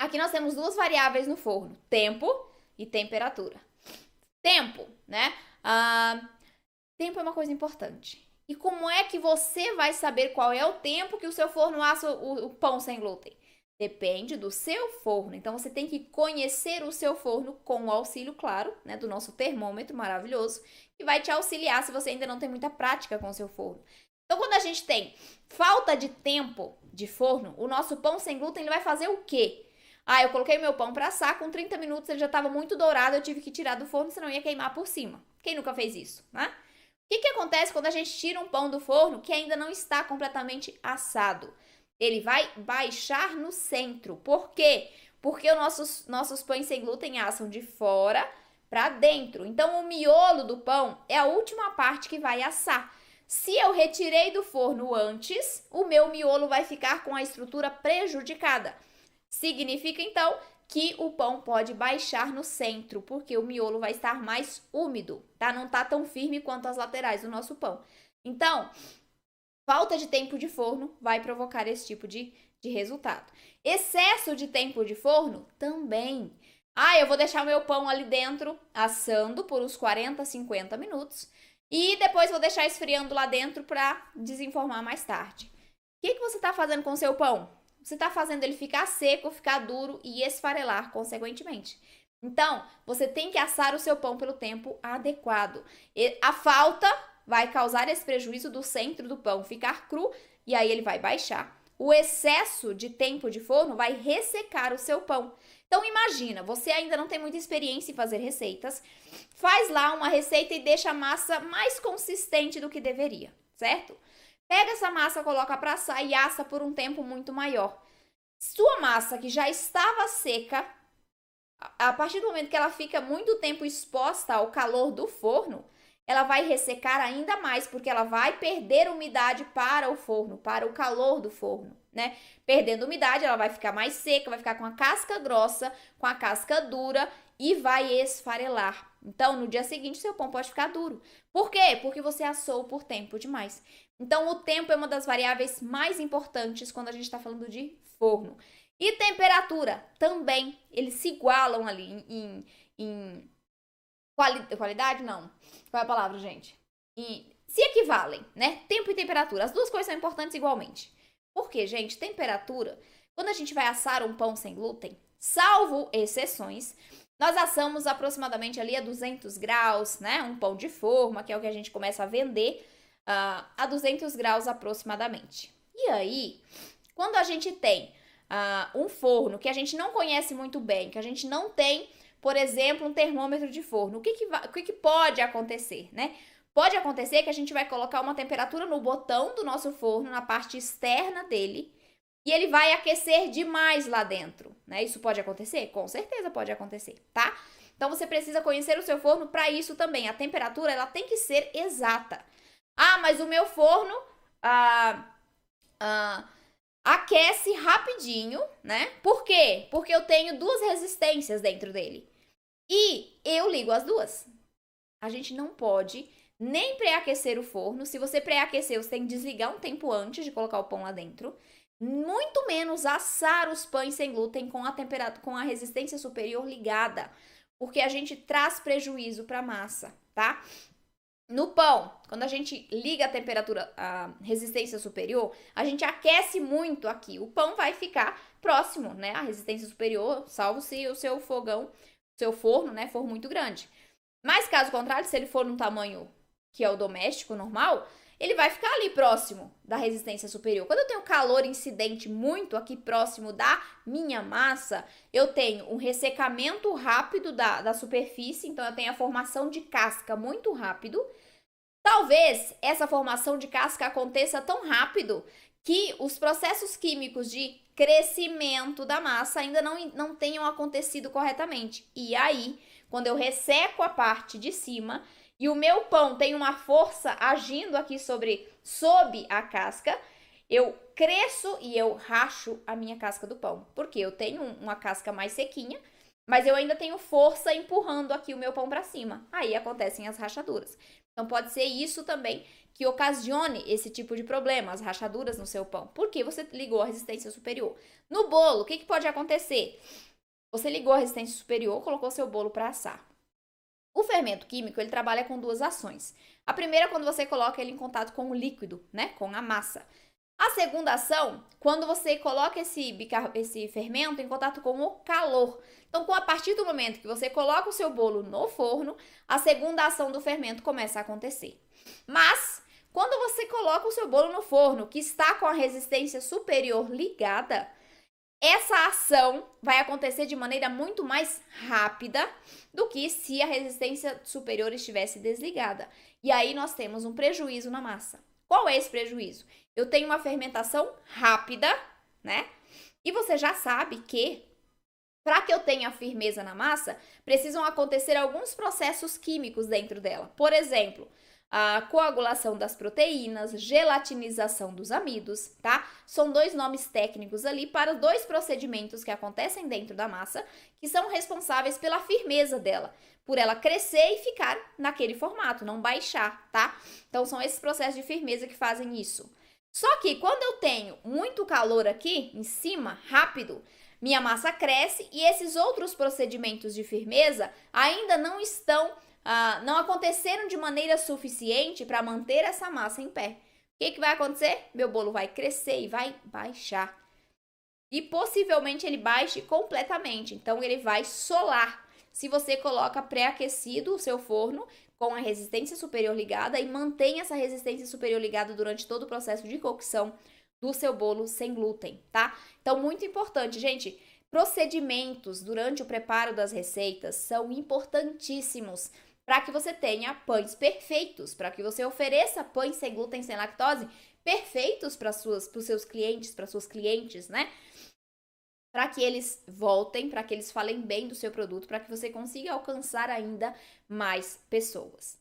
Aqui nós temos duas variáveis no forno, tempo e temperatura. Tempo, né? Tempo é uma coisa importante. E como é que você vai saber qual é o tempo que o seu forno assa o pão sem glúten? Depende do seu forno. Então, você tem que conhecer o seu forno com o auxílio, claro, né, do nosso termômetro maravilhoso, que vai te auxiliar se você ainda não tem muita prática com o seu forno. Então, quando a gente tem falta de tempo de forno, o nosso pão sem glúten ele vai fazer o quê? Eu coloquei meu pão para assar, com 30 minutos ele já estava muito dourado, eu tive que tirar do forno, senão ia queimar por cima. Quem nunca fez isso, né? O que acontece quando a gente tira um pão do forno que ainda não está completamente assado? Ele vai baixar no centro. Por quê? Porque os nossos pães sem glúten assam de fora para dentro. Então, o miolo do pão é a última parte que vai assar. Se eu retirei do forno antes, o meu miolo vai ficar com a estrutura prejudicada. Significa, então, que o pão pode baixar no centro, porque o miolo vai estar mais úmido, tá? Não tá tão firme quanto as laterais do nosso pão. Então, falta de tempo de forno vai provocar esse tipo de resultado. Excesso de tempo de forno também. Eu vou deixar o meu pão ali dentro assando por uns 40, 50 minutos e depois vou deixar esfriando lá dentro para desenformar mais tarde. O que você está fazendo com o seu pão? Você está fazendo ele ficar seco, ficar duro e esfarelar consequentemente. Então, você tem que assar o seu pão pelo tempo adequado. A falta vai causar esse prejuízo do centro do pão ficar cru e aí ele vai baixar. O excesso de tempo de forno vai ressecar o seu pão. Então imagina, você ainda não tem muita experiência em fazer receitas, faz lá uma receita e deixa a massa mais consistente do que deveria, certo? Pega essa massa, coloca para assar e assa por um tempo muito maior. Sua massa que já estava seca, a partir do momento que ela fica muito tempo exposta ao calor do forno, ela vai ressecar ainda mais, porque ela vai perder umidade para o forno, para o calor do forno, né? Perdendo umidade, ela vai ficar mais seca, vai ficar com a casca grossa, com a casca dura e vai esfarelar. Então, no dia seguinte, seu pão pode ficar duro. Por quê? Porque você assou por tempo demais. Então, o tempo é uma das variáveis mais importantes quando a gente está falando de forno. E temperatura também, eles se igualam ali em qualidade, não. Qual é a palavra, gente? Se equivalem, né? Tempo e temperatura. As duas coisas são importantes igualmente. Por quê, gente? Temperatura, quando a gente vai assar um pão sem glúten, salvo exceções, nós assamos aproximadamente ali a 200 graus, né? Um pão de forma, que é o que a gente começa a vender, a 200 graus aproximadamente. E aí, quando a gente tem um forno que a gente não conhece muito bem, que a gente não tem, por exemplo, um termômetro de forno, o que pode acontecer, né? Pode acontecer que a gente vai colocar uma temperatura no botão do nosso forno, na parte externa dele, e ele vai aquecer demais lá dentro, né? Isso pode acontecer? Com certeza pode acontecer, tá? Então, você precisa conhecer o seu forno para isso também. A temperatura, ela tem que ser exata. Mas o meu forno aquece rapidinho, né? Por quê? Porque eu tenho duas resistências dentro dele. E eu ligo as duas. A gente não pode nem pré-aquecer o forno. Se você pré-aquecer, você tem que desligar um tempo antes de colocar o pão lá dentro. Muito menos assar os pães sem glúten com a temperatura, com a resistência superior ligada, porque a gente traz prejuízo para a massa, tá? No pão, quando a gente liga a temperatura, a resistência superior, a gente aquece muito aqui. O pão vai ficar próximo, né? A resistência superior, salvo se o seu fogão, seu forno, né, for muito grande. Mas caso contrário, se ele for num tamanho que é o doméstico normal, ele vai ficar ali próximo da resistência superior. Quando eu tenho calor incidente muito aqui próximo da minha massa, eu tenho um ressecamento rápido da superfície, então eu tenho a formação de casca muito rápido. Talvez essa formação de casca aconteça tão rápido que os processos químicos de crescimento da massa ainda não tenham acontecido corretamente. E aí, quando eu resseco a parte de cima e o meu pão tem uma força agindo aqui sob a casca, eu cresço e eu racho a minha casca do pão. Porque eu tenho uma casca mais sequinha mas eu ainda tenho força empurrando aqui o meu pão para cima. Aí acontecem as rachaduras. Então pode ser isso também que ocasione esse tipo de problema, as rachaduras no seu pão, porque você ligou a resistência superior. No bolo, o que pode acontecer? Você ligou a resistência superior, colocou seu bolo para assar. O fermento químico, ele trabalha com duas ações. A primeira é quando você coloca ele em contato com o líquido, né, com a massa. A segunda ação, quando você coloca esse fermento em contato com o calor. Então, a partir do momento que você coloca o seu bolo no forno, a segunda ação do fermento começa a acontecer. Mas, quando você coloca o seu bolo no forno, que está com a resistência superior ligada, essa ação vai acontecer de maneira muito mais rápida do que se a resistência superior estivesse desligada. E aí nós temos um prejuízo na massa. Qual é esse prejuízo? Eu tenho uma fermentação rápida, né? E você já sabe que para que eu tenha firmeza na massa, precisam acontecer alguns processos químicos dentro dela. Por exemplo, a coagulação das proteínas, gelatinização dos amidos, tá? São dois nomes técnicos ali para dois procedimentos que acontecem dentro da massa, que são responsáveis pela firmeza dela, por ela crescer e ficar naquele formato, não baixar, tá? Então são esses processos de firmeza que fazem isso. Só que quando eu tenho muito calor aqui em cima, rápido, minha massa cresce e esses outros procedimentos de firmeza ainda não aconteceram de maneira suficiente para manter essa massa em pé. O que vai acontecer? Meu bolo vai crescer e vai baixar. E possivelmente ele baixe completamente, então ele vai solar. Se você coloca pré-aquecido o seu forno com a resistência superior ligada e mantém essa resistência superior ligada durante todo o processo de cocção do seu bolo sem glúten, tá? Então, muito importante, gente. Procedimentos durante o preparo das receitas são importantíssimos para que você tenha pães perfeitos, para que você ofereça pães sem glúten, sem lactose, perfeitos para os seus clientes, para suas clientes, né? Para que eles voltem, para que eles falem bem do seu produto, para que você consiga alcançar ainda mais pessoas.